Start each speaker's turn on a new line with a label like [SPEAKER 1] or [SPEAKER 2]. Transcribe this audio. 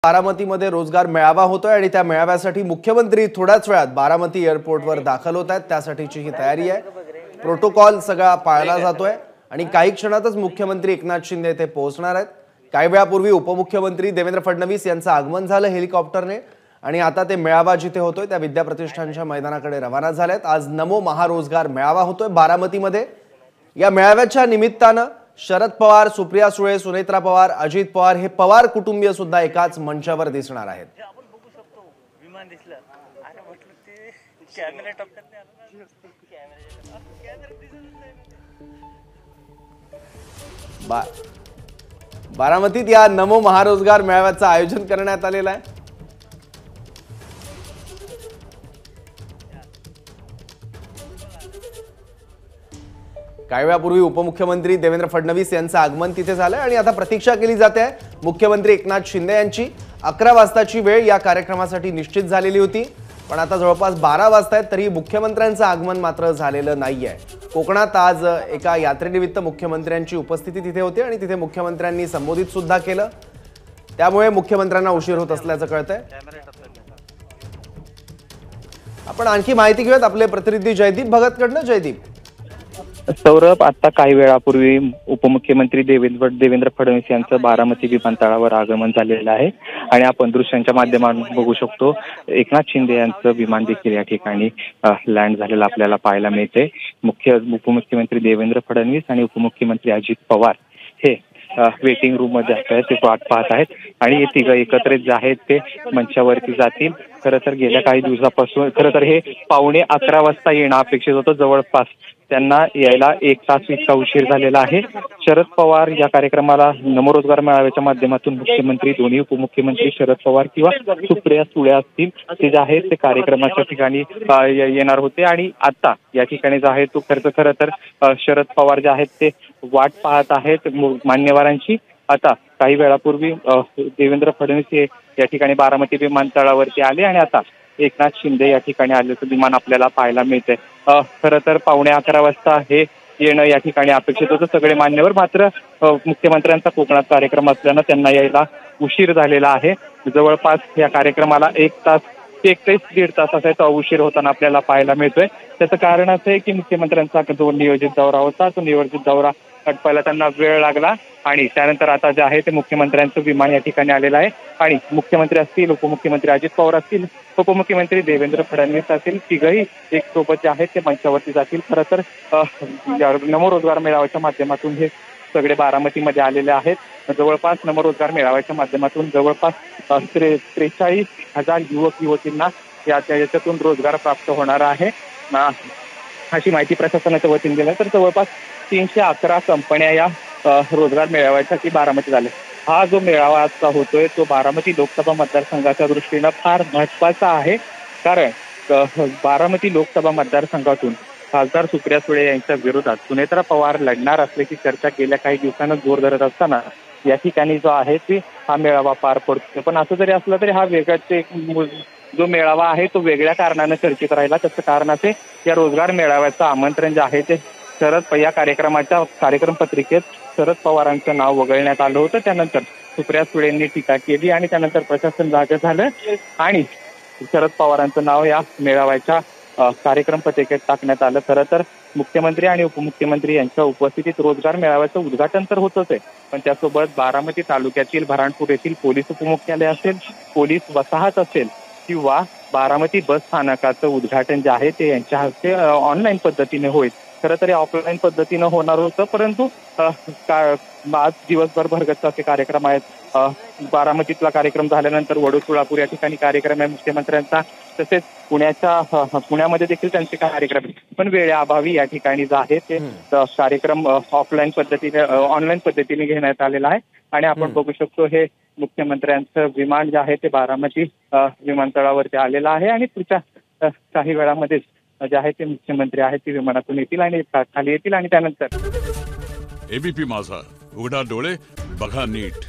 [SPEAKER 1] बारामतीमध्ये रोजगार मेळावा होतोय आणि त्या मेळाव्यासाठी मुख्यमंत्री थोड्याच वेळात बारामती एअरपोर्टवर दाखल होत आहेत। त्यासाठीची ही तयारी आहे। प्रोटोकॉल सगळा पाळला जातोय आणि काही क्षणातच मुख्यमंत्री एकनाथ शिंदे येथे पोहोचणार आहेत। काही वेळापूर्वी उपमुख्यमंत्री देवेंद्र फडणवीस यांचं आगमन झालं हेलिकॉप्टरने आणि आता ते मेळावा जिथे होतोय त्या विद्या प्रतिष्ठानच्या मैदानाकडे रवाना झालेत। आज नमो महारोजगार मेळावा होतोय बारामतीमध्ये। या मेळाव्याच्या निमित्तानं शरद पवार, सुप्रिया सुळे, सुनेत्रा पवार, अजित पवार हे पवार कुटुंबीय सुद्धा एकाच मंचावर दिसणार आहेत। बारामतीत या नमो महारोजगार मेळाव्याचं आयोजन करण्यात आलेलं आहे। काही वेळापूर्वी उपमुख्यमंत्री देवेंद्र फडणवीस यांचं आगमन तिथे झालं आणि आता प्रतीक्षा केली जाते आहे मुख्यमंत्री एकनाथ शिंदे यांची। 11 वाजताची वेळ या कार्यक्रमासाठी निश्चित झालेली होती, पण आता जवळपास 12 वाजता आहेत तरी मुख्यमंत्र्यांचं आगमन मात्र झालेलं नाहीये। कोकणात आज एका यात्रेनिमित्त मुख्यमंत्र्यांची उपस्थिती तिथे होती आणि तिथे मुख्यमंत्र्यांनी संबोधित सुद्धा केलं, त्यामुळे मुख्यमंत्र्यांना उशीर होत असल्याचं कळतंय। आपण आणखी माहिती घेऊयात आपले प्रतिनिधी जयदीप भगतकडनं। जयदीप,
[SPEAKER 2] सौरभ, आता काही वेळापूर्वी उपमुख्यमंत्री देवेंद्र फडणवीस यांचं बारामती विमानतळावर आगमन झालेलं आहे आणि आपण दृश्यांच्या माध्यमातून बघू शकतो एकनाथ शिंदे यांचं विमान देखील या ठिकाणी लँड झालेलं आपल्याला पाहायला मिळते। उपमुख्यमंत्री देवेंद्र फडणवीस आणि उपमुख्यमंत्री अजित पवार हे वेटिंग रूम मध्ये आहेत, ते वाट पाहत आहेत आणि हे तिघं एकत्रित जे आहेत ते मंचावरती जातील। खरं तर गेल्या काही दिवसापासून हे 11:15 वाजता येणं अपेक्षित होतं, जवळपास त्यांना यायला 1 तास इतका उशीर झालेला आहे। शरद पवार या कार्यक्रमाला नमरोजगार मेळाव्याच्या माध्यमातून मुख्यमंत्री, दोन्ही उपमुख्यमंत्री शरद पवार किंवा सुप्रिया सुळे असतील ते जे आहेत ते कार्यक्रमाच्या ठिकाणी येणार होते आणि आता या ठिकाणी जो आहे तो खरं तर शरद पवार जे आहेत ते वाट पाहत आहेत मान्यवरांची। आता काही वेळापूर्वी देवेंद्र फडणवीस हे या ठिकाणी बारामती विमानतळावरती आले आणि आता एकनाथ शिंदे या ठिकाणी आल्याचं विमान आपल्याला पाहायला मिळतंय। खरं तर 11:15 वाजता हे येणं या ठिकाणी अपेक्षित होतं सगळे मान्यवर, मात्र मुख्यमंत्र्यांचा कोकणात कार्यक्रम असल्यानं त्यांना यायला उशीर झालेला आहे। जवळपास या कार्यक्रमाला 1 तास ते 1.5 तासाचा उशीर होताना आपल्याला पाहायला मिळतोय। त्याचं कारण असं आहे की मुख्यमंत्र्यांचा जो नियोजित दौरा होता तो नियोजित दौरा अटपायला त्यांना वेळ लागला आणि त्यानंतर आता जे आहे ते मुख्यमंत्र्यांचं विमान या ठिकाणी आलेलं आहे आणि मुख्यमंत्री असतील, उपमुख्यमंत्री अजित पवार असतील, उपमुख्यमंत्री देवेंद्र फडणवीस असतील, तिघही एक सोबत जे आहेत ते मंचावरती जातील। खरं तर नमरोजगार मेळाव्याच्या माध्यमातून हे सगळे बारामतीमध्ये आलेले आहेत। जवळपास नमरोजगार मेळाव्याच्या माध्यमातून जवळपास 43,000 युवक युवतींना याच्यातून रोजगार प्राप्त होणार आहे अशी माहिती प्रशासनाच्या वतीने दिली। तर जवळपास 311 कंपन्या या रोजगार मेळाव्यासाठी बारामतीत आले। हा जो मेळावा आजचा होतोय तो बारामती लोकसभा मतदारसंघाच्या दृष्टीनं फार महत्वाचा आहे, कारण बारामती लोकसभा मतदारसंघातून खासदार सुप्रिया सुळे यांच्या विरोधात सुनेत्रा पवार लढणार असल्याची चर्चा गेल्या काही दिवसांना जोर धरत असताना या ठिकाणी जो आहे ते हा मेळावा पार पडतो। पण असं जरी असलं तरी हा वेगळाच जो मेळावा आहे तो वेगळ्या कारणानं चर्चेत राहिला। त्याचं कारण असे या रोजगार मेळाव्याचं आमंत्रण जे आहे ते या कार्यक्रमाच्या कार्यक्रम पत्रिकेत शरद पवारांचं नाव वगळण्यात आलं होतं। त्यानंतर सुप्रिया सुळेंनी टीका केली आणि त्यानंतर प्रशासन जागे झालं आणि शरद पवारांचं नाव या मेळाव्याच्या कार्यक्रम पत्रिकेत टाकण्यात आलं। खरं तर मुख्यमंत्री आणि उपमुख्यमंत्री यांच्या उपस्थितीत रोजगार मेळाव्याचं उद्घाटन तर होतच आहे, पण त्यासोबत बारामती तालुक्यातील भराणपूर येथील पोलीस उपमुख्यालय असेल, पोलीस वसाहत असेल किंवा बारामती बस स्थानकाचं उद्घाटन जे आहे ते यांच्या हस्ते ऑनलाईन पद्धतीने होईल। खरं तर ऑफलाईन पद्धतीनं होणार होतं, परंतु आज दिवसभर भरगच्च असे कार्यक्रम आहेत। बारामतीतला कार्यक्रम झाल्यानंतर वडू तुळापूर या ठिकाणी कार्यक्रम आहे मुख्यमंत्र्यांचा, तसेच पुण्यामध्ये देखील त्यांचे कार्यक्रम आहे, पण वेळेअभावी या ठिकाणी जो आहे ते कार्यक्रम ऑनलाईन पद्धतीने घेण्यात आलेला आहे आणि आपण बघू शकतो हे मुख्यमंत्र्यांचं विमान जे आहे ते बारामती विमानतळावरती आलेलं आहे आणि पुढच्या काही वेळामध्येच जे आहे ते मुख्यमंत्री आहेत ते विमानातून येतील आणि खाली येतील आणि त्यानंतर
[SPEAKER 3] एबीपी माझा, उघडा डोळे बघा नीट।